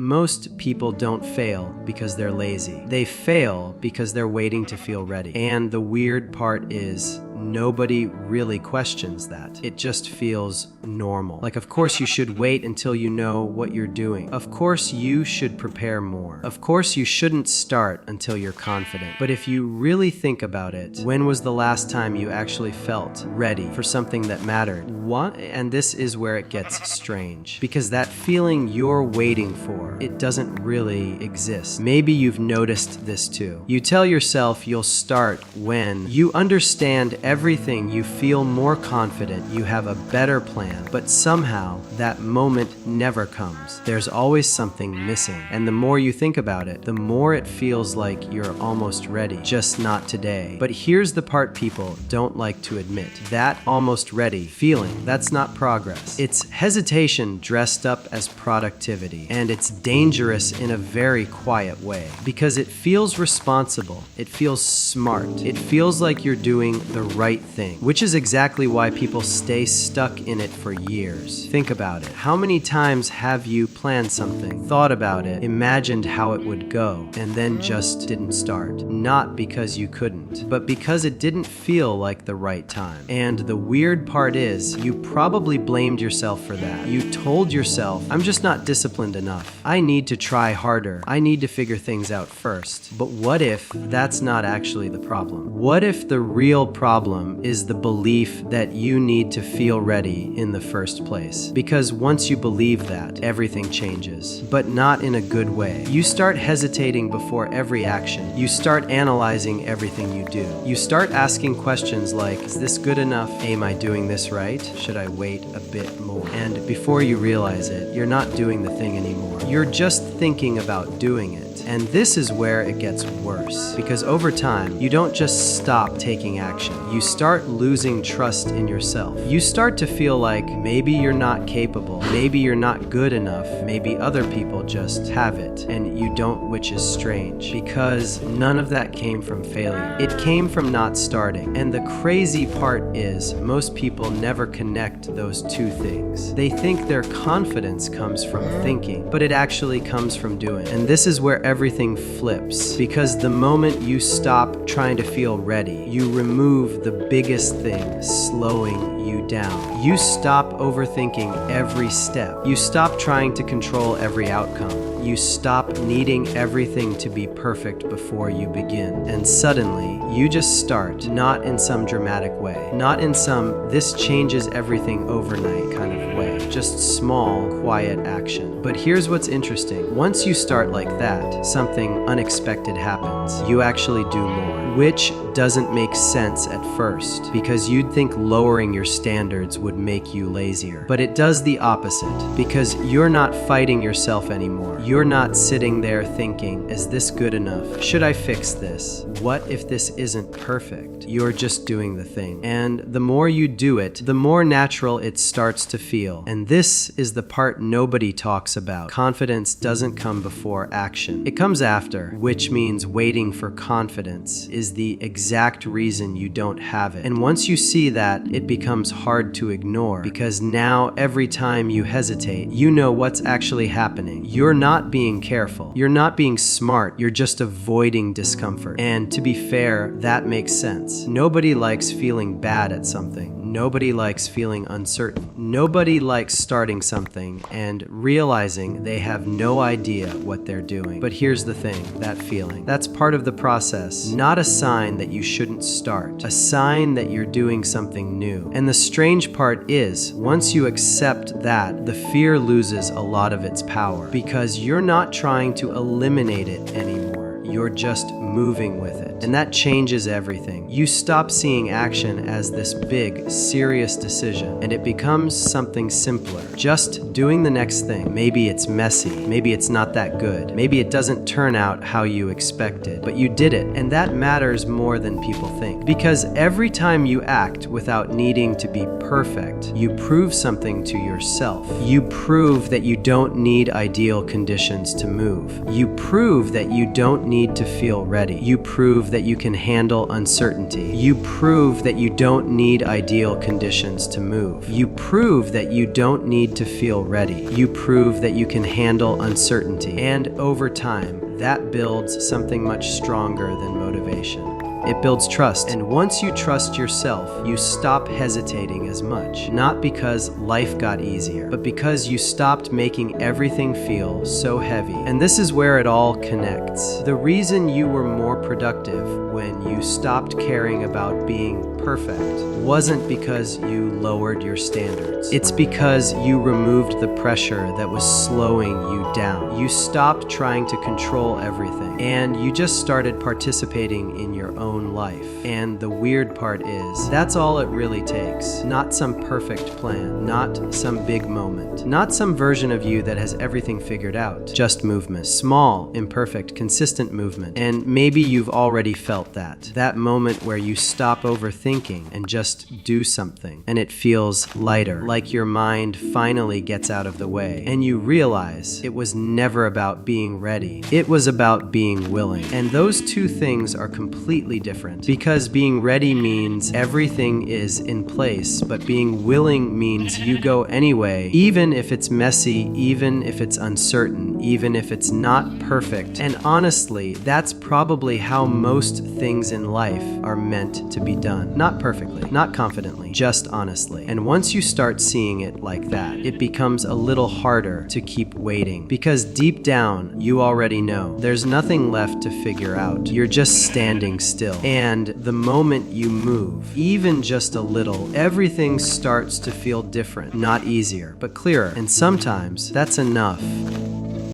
Most people don't fail because they're lazy. They fail because they're waiting to feel ready. And the weird part is, nobody really questions that. It just feels normal. Like, of course you should wait until you know what you're doing. Of course you should prepare more. Of course you shouldn't start until you're confident. But if you really think about it, when was the last time you actually felt ready for something that mattered? What? And this is where it gets strange. Because that feeling you're waiting for, it doesn't really exist. Maybe you've noticed this too. You tell yourself you'll start when you understand everything, you feel more confident, you have a better plan, but somehow that moment never comes. There's always something missing. And the more you think about it, the more it feels like you're almost ready, just not today. But here's the part people don't like to admit. That almost ready feeling, that's not progress. It's hesitation dressed up as productivity. And it's dangerous in a very quiet way because it feels responsible. It feels smart. It feels like you're doing the right thing, which is exactly why people stay stuck in it for years. Think about it. How many times have you planned something, thought about it, imagined how it would go, and then just didn't start? Not because you couldn't, but because it didn't feel like the right time. And the weird part is, you probably blamed yourself for that. You told yourself, I'm just not disciplined enough. I need to try harder. I need to figure things out first. But what if that's not actually the problem? What if the real problem is the belief that you need to feel ready in the first place? Because once you believe that, everything changes, but not in a good way. You start hesitating before every action. You start analyzing everything you do. You start asking questions like, is this good enough? Am I doing this right? Should I wait a bit more? And before you realize it, you're not doing the thing anymore. You're just thinking about doing it. And this is where it gets worse, because over time, you don't just stop taking action. You start losing trust in yourself. You start to feel like maybe you're not capable, maybe you're not good enough, maybe other people just have it, and you don't, which is strange, because none of that came from failure. It came from not starting. And the crazy part is, most people never connect those two things. They think their confidence comes from thinking, but it actually comes from doing. And this is where everything flips, because the moment you stop trying to feel ready, you remove the biggest thing slowing you down. You stop overthinking every step. You stop trying to control every outcome. You stop needing everything to be perfect before you begin. And suddenly, you just start, not in some dramatic way, not in some this changes everything overnight kind of way, just small, quiet action. But here's what's interesting. Once you start like that, something unexpected happens. You actually do more, which doesn't make sense at first, because you'd think lowering your standards would make you lazier. But it does the opposite, because you're not fighting yourself anymore. You're not sitting there thinking, is this good enough? Should I fix this? What if this isn't perfect? You're just doing the thing. And the more you do it, the more natural it starts to feel. And this is the part nobody talks about. Confidence doesn't come before action. It comes after, which means waiting for confidence is the exact reason you don't have it. And once you see that, it becomes hard to ignore, because now every time you hesitate, you know what's actually happening. You're not being careful. You're not being smart. You're just avoiding discomfort. And to be fair, that makes sense. Nobody likes feeling bad at something. Nobody likes feeling uncertain. Nobody likes starting something and realizing they have no idea what they're doing. But here's the thing, that feeling, that's part of the process, not a sign that you shouldn't start, a sign that you're doing something new. And the strange part is, once you accept that, the fear loses a lot of its power, because you're not trying to eliminate it anymore. You're just moving with it. And that changes everything. You stop seeing action as this big, serious decision, and it becomes something simpler. Just doing the next thing. Maybe it's messy. Maybe it's not that good. Maybe it doesn't turn out how you expected, but you did it. And that matters more than people think. Because every time you act without needing to be perfect, you prove something to yourself. You prove that you don't need ideal conditions to move. You prove that you don't need to feel ready. ready. You prove that you can handle uncertainty. You prove that you don't need ideal conditions to move. You prove that you don't need to feel ready. You prove that you can handle uncertainty. And over time, that builds something much stronger than motivation. It builds trust, and once you trust yourself, you stop hesitating as much. Not because life got easier, but because you stopped making everything feel so heavy. And this is where it all connects. The reason you were more productive when you stopped caring about being perfect wasn't because you lowered your standards. It's because you removed the pressure that was slowing you down. You stopped trying to control everything, and you just started participating in your own life. And the weird part is, that's all it really takes. Not some perfect plan, not some big moment, not some version of you that has everything figured out. Just movement. Small, imperfect, consistent movement. And maybe you've already felt that. That moment where you stop overthinking and just do something, and it feels lighter, like your mind finally gets out of the way, and you realize it was never about being ready. It was about being willing. And those two things are completely different, because being ready means everything is in place, but being willing means you go anyway, even if it's messy, even if it's uncertain, even if it's not perfect. And honestly, that's probably how most things in life are meant to be done. Not perfectly, not confidently, just honestly. And once you start seeing it like that, it becomes a little harder to keep waiting, because deep down, you already know there's nothing left to figure out. You're just standing still. And the moment you move, even just a little, everything starts to feel different. Not easier, but clearer. And sometimes that's enough.